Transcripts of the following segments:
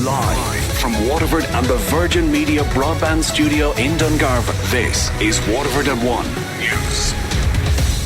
Live from Waterford and the Virgin Media Broadband Studio in Dungarvan, this is Waterford at 1 News.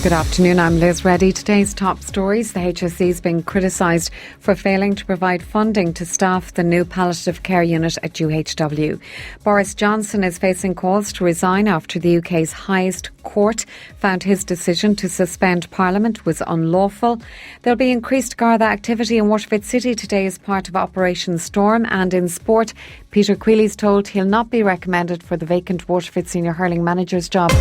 Good afternoon, I'm Liz Reddy. Today's top stories. The HSE is being criticised for failing to provide funding to staff the new palliative care unit at UHW. Boris Johnson is facing calls to resign after the UK's highest court found his decision to suspend Parliament was unlawful. There'll be increased Garda activity in Waterford City today as part of Operation Storm. And in sport, Peter Quealy's told he'll not be recommended for the vacant Waterford senior hurling manager's job.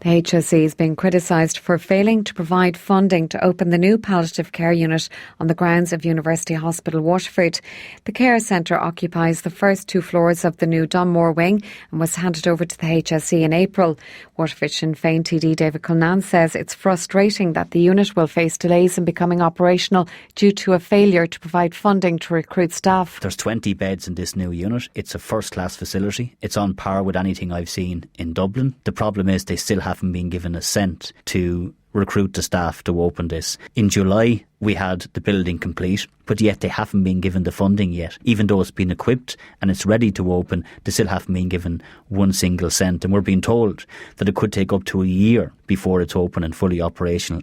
The HSE is being criticised for failing to provide funding to open the new palliative care unit on the grounds of University Hospital Waterford. The care centre occupies the first two floors of the new Dunmore wing and was handed over to the HSE in April. Waterford Sinn Féin TD David Culnan says it's frustrating that the unit will face delays in becoming operational due to a failure to provide funding to recruit staff. There's 20 beds in this new unit. It's a first-class facility. It's on par with anything I've seen in Dublin. The problem is they still haven't been given a cent to recruit the staff to open this. In July, we had the building complete, but yet they haven't been given the funding yet. Even though it's been equipped and it's ready to open, they still haven't been given one single cent. And we're being told that it could take up to a year before it's open and fully operational.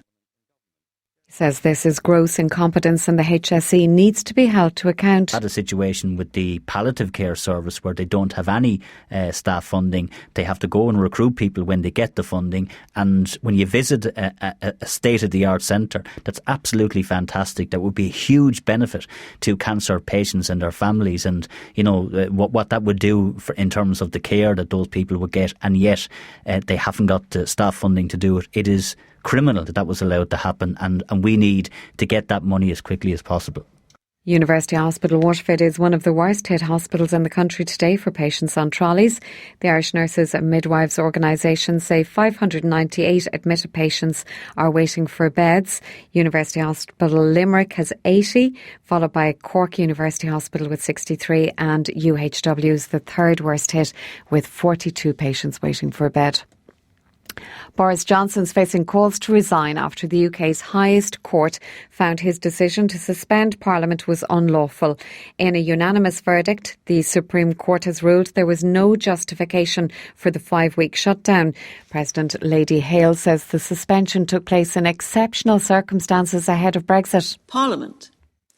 Says this is gross incompetence and the HSE needs to be held to account. Had a situation with the palliative care service where they don't have any staff funding. They have to go and recruit people when they get the funding. And when you visit a state-of-the-art centre, that's absolutely fantastic. That would be a huge benefit to cancer patients and their families. And, you know, what that would do in terms of the care that those people would get. And yet they haven't got the staff funding to do it. It is criminal that was allowed to happen, and we need to get that money as quickly as possible. University Hospital Waterford is one of the worst hit hospitals in the country today for patients on trolleys. The Irish Nurses and Midwives Organisation say 598 admitted patients are waiting for beds. University Hospital Limerick has 80, followed by Cork University Hospital with 63, and UHW is the third worst hit with 42 patients waiting for a bed. Boris Johnson's facing calls to resign after the UK's highest court found his decision to suspend Parliament was unlawful. In a unanimous verdict, the Supreme Court has ruled there was no justification for the 5-week shutdown. President Lady Hale says the suspension took place in exceptional circumstances ahead of Brexit. Parliament,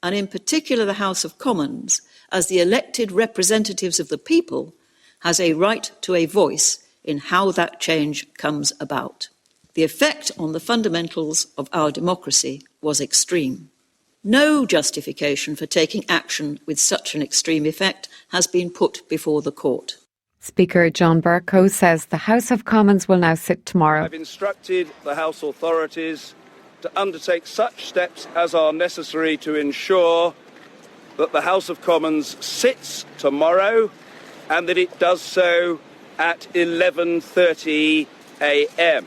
and in particular the House of Commons, as the elected representatives of the people, has a right to a voice in how that change comes about. The effect on the fundamentals of our democracy was extreme. No justification for taking action with such an extreme effect has been put before the court. Speaker John Bercow says the House of Commons will now sit tomorrow. I've instructed the House authorities to undertake such steps as are necessary to ensure that the House of Commons sits tomorrow and that it does so at 11:30 a.m.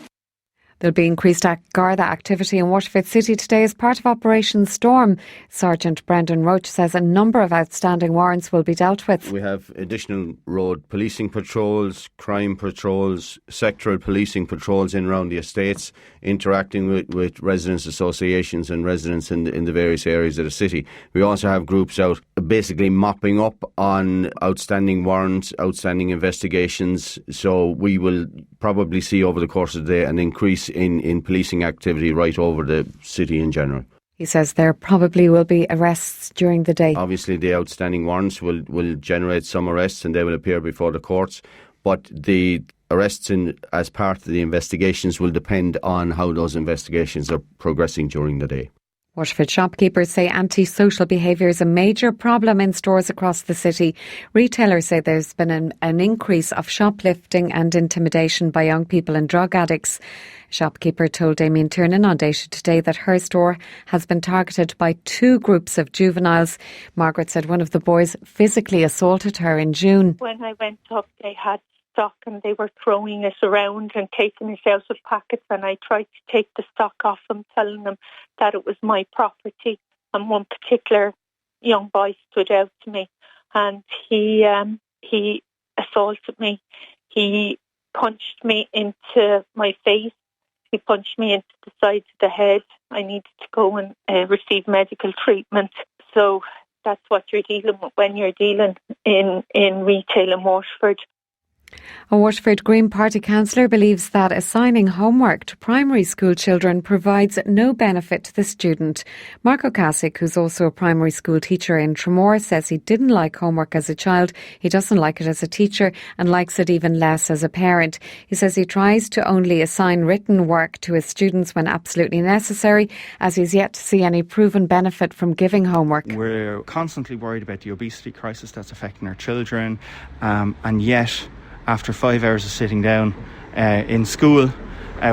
There'll be increased Garda activity in Waterford City today as part of Operation Storm. Sergeant Brendan Roach says a number of outstanding warrants will be dealt with. We have additional road policing patrols, crime patrols, sectoral policing patrols in around the estates, interacting with residents' associations and residents in the various areas of the city. We also have groups out basically mopping up on outstanding warrants, outstanding investigations. So we will probably see over the course of the day an increase in policing activity right over the city in general. He says there probably will be arrests during the day. Obviously the outstanding warrants will generate some arrests and they will appear before the courts, but the arrests as part of the investigations will depend on how those investigations are progressing during the day. Waterford shopkeepers say antisocial behaviour is a major problem in stores across the city. Retailers say there's been an increase of shoplifting and intimidation by young people and drug addicts. A shopkeeper told Damien Tiernan on Data Today that her store has been targeted by 2 groups of juveniles. Margaret said one of the boys physically assaulted her in June. When I went up, they had stock and they were throwing it around and taking it out of packets, and I tried to take the stock off them, telling them that it was my property. And one particular young boy stood out to me and he assaulted me. He punched me into my face. He punched me into the side of the head. I needed to go and receive medical treatment. So that's what you're dealing with when you're dealing in retail in Waterford. A Waterford Green Party councillor believes that assigning homework to primary school children provides no benefit to the student. Mark O'Casick, who's also a primary school teacher in Tramore, says he didn't like homework as a child, he doesn't like it as a teacher and likes it even less as a parent. He says he tries to only assign written work to his students when absolutely necessary, as he's yet to see any proven benefit from giving homework. We're constantly worried about the obesity crisis that's affecting our children, and yet after 5 hours of sitting down in school,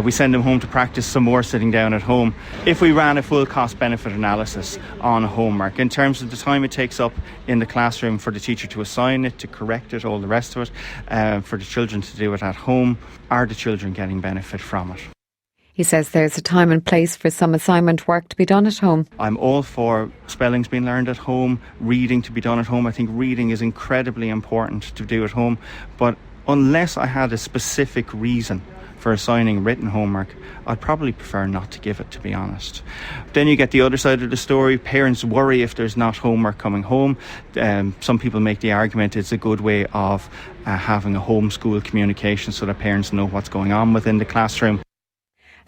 we send them home to practice some more sitting down at home. If we ran a full cost benefit analysis on homework in terms of the time it takes up in the classroom for the teacher to assign it, to correct it, all the rest of it, for the children to do it at home, are the children getting benefit from it? He says there's a time and place for some assignment work to be done at home. I'm all for spellings being learned at home, reading to be done at home. I think reading is incredibly important to do at home, but unless I had a specific reason for assigning written homework, I'd probably prefer not to give it, to be honest. Then you get the other side of the story. Parents worry if there's not homework coming home. Some people make the argument it's a good way of having a homeschool communication so that parents know what's going on within the classroom.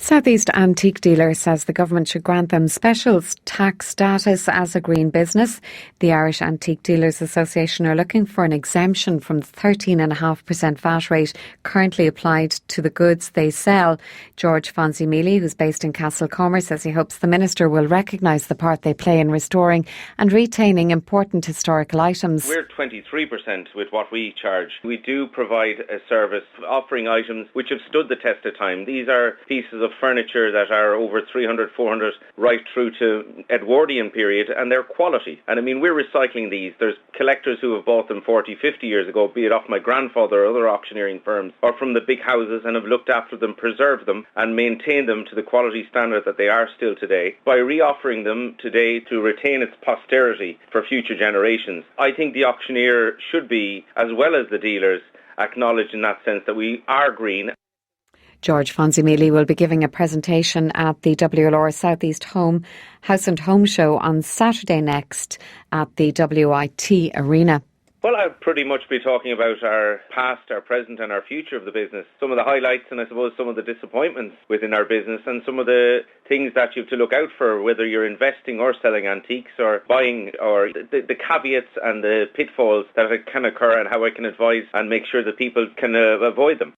South East Antique Dealer says the government should grant them special tax status as a green business. The Irish Antique Dealers Association are looking for an exemption from the 13.5% VAT rate currently applied to the goods they sell. George Fonzie-Mealy, who's based in Castlecomer, says he hopes the Minister will recognise the part they play in restoring and retaining important historical items. We're 23% with what we charge. We do provide a service offering items which have stood the test of time. These are pieces of furniture that are over 300, 400 right through to Edwardian period, and they're quality. And I mean, we're recycling these. There's collectors who have bought them 40, 50 years ago, be it off my grandfather or other auctioneering firms, or from the big houses, and have looked after them, preserved them and maintained them to the quality standard that they are still today. By reoffering them today to retain its posterity for future generations, I think the auctioneer should be, as well as the dealers, acknowledged in that sense that we are green. George Fonzie-Mealy will be giving a presentation at the WLR South East House and Home Show on Saturday next at the WIT Arena. Well, I'll pretty much be talking about our past, our present and our future of the business. Some of the highlights and I suppose some of the disappointments within our business and some of the things that you have to look out for, whether you're investing or selling antiques or buying, or the caveats and the pitfalls that can occur and how I can advise and make sure that people can avoid them.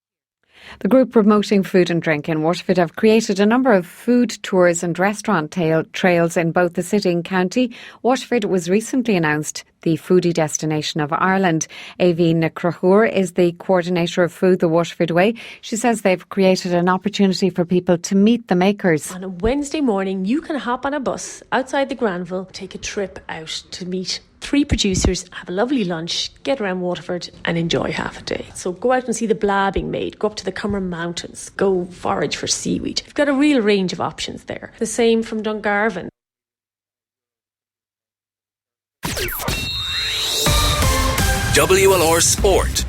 The group promoting food and drink in Waterford have created a number of food tours and restaurant trails in both the city and county. Waterford was recently announced the foodie destination of Ireland. Aveen Crahur is the coordinator of Food the Waterford Way. She says they've created an opportunity for people to meet the makers. On a Wednesday morning, you can hop on a bus outside the Granville, take a trip out to meet 3 producers, have a lovely lunch, get around Waterford and enjoy half a day. So go out and see the blah being made, go up to the Cummer Mountains, go forage for seaweed. You've got a real range of options there. The same from Dungarvan. WLR Sport.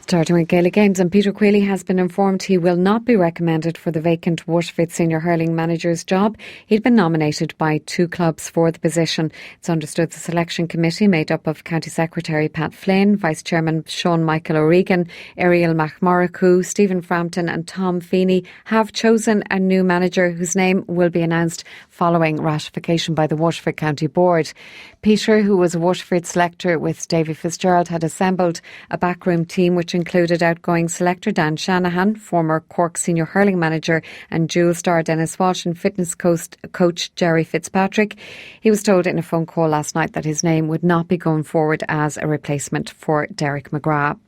Starting with Gaelic Games, and Peter Queally has been informed he will not be recommended for the vacant Waterford senior hurling manager's job. He'd been nominated by 2 clubs for the position. It's understood the selection committee, made up of County Secretary Pat Flynn, Vice Chairman Sean Michael O'Regan, Ariel McMorricu, Stephen Frampton and Tom Feeney, have chosen a new manager whose name will be announced following ratification by the Waterford County Board. Peter, who was a Waterford selector with Davy Fitzgerald, had assembled a backroom team which included outgoing selector Dan Shanahan, former Cork senior hurling manager and dual star Dennis Walsh and fitness coach Jerry Fitzpatrick. He was told in a phone call last night that his name would not be going forward as a replacement for Derek McGrath.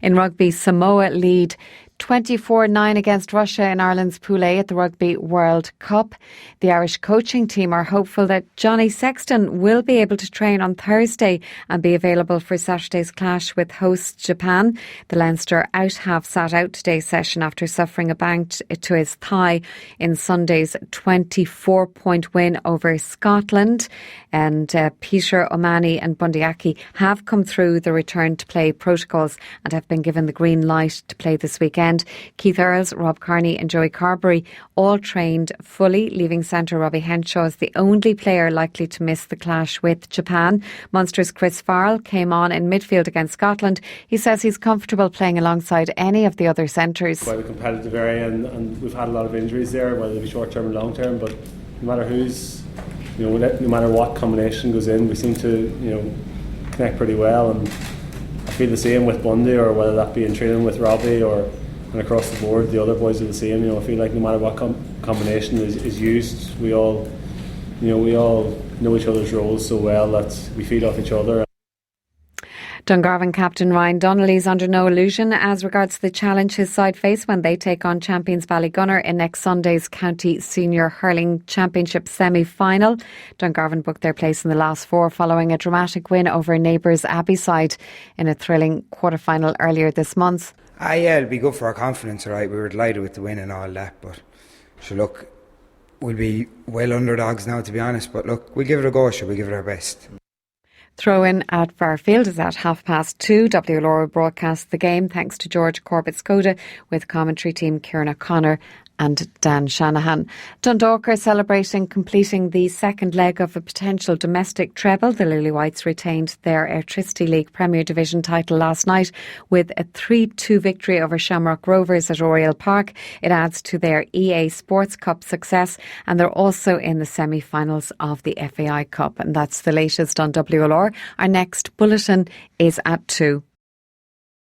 In rugby, Samoa lead 24-9 against Russia in Ireland's Pool A at the Rugby World Cup. The Irish coaching team are hopeful that Johnny Sexton will be able to train on Thursday and be available for Saturday's clash with host Japan. The Leinster out-half sat out today's session after suffering a bang to his thigh in Sunday's 24-point win over Scotland. And Peter O'Mahony and Bundy Aki have come through the return to play protocols and have been given the green light to play this weekend. Keith Earls, Rob Carney and Joey Carberry all trained fully, leaving centre Robbie Henshaw as the only player likely to miss the clash with Japan. Munster's Chris Farrell came on in midfield against Scotland. He says he's comfortable playing alongside any of the other centres. Quite a competitive area and we've had a lot of injuries there, whether they be short term or long term, but no matter who's, no matter what combination goes in, we seem to, connect pretty well, and I feel the same with Bundy, or whether that be in training with Robbie and across the board, the other boys are the same. I feel like no matter what combination is used, we all know each other's roles so well that we feed off each other. Dungarvan captain Ryan Donnelly's under no illusion as regards the challenge his side face when they take on champions Ballygunner in next Sunday's County Senior Hurling Championship semi-final. Dungarvan booked their place in the last four following a dramatic win over neighbours Abbeyside in a thrilling quarter-final earlier this month. Yeah, it'll be good for our confidence, all right. We were delighted with the win and all that, but look, we'll be well underdogs now, to be honest, but look, we'll give it a go, we'll give it our best. Throw-in at Barfield is at 2:30. WLR will broadcast the game thanks to George Corbett-Skoda with commentary team Kieran O'Connor and Dan Shanahan. Dundalk are celebrating completing the second leg of a potential domestic treble. The Lily Whites retained their Airtricity League Premier Division title last night with a 3-2 victory over Shamrock Rovers at Oriel Park. It adds to their EA Sports Cup success, and they're also in the semi-finals of the FAI Cup. And that's the latest on WLR. Our next bulletin is at 2.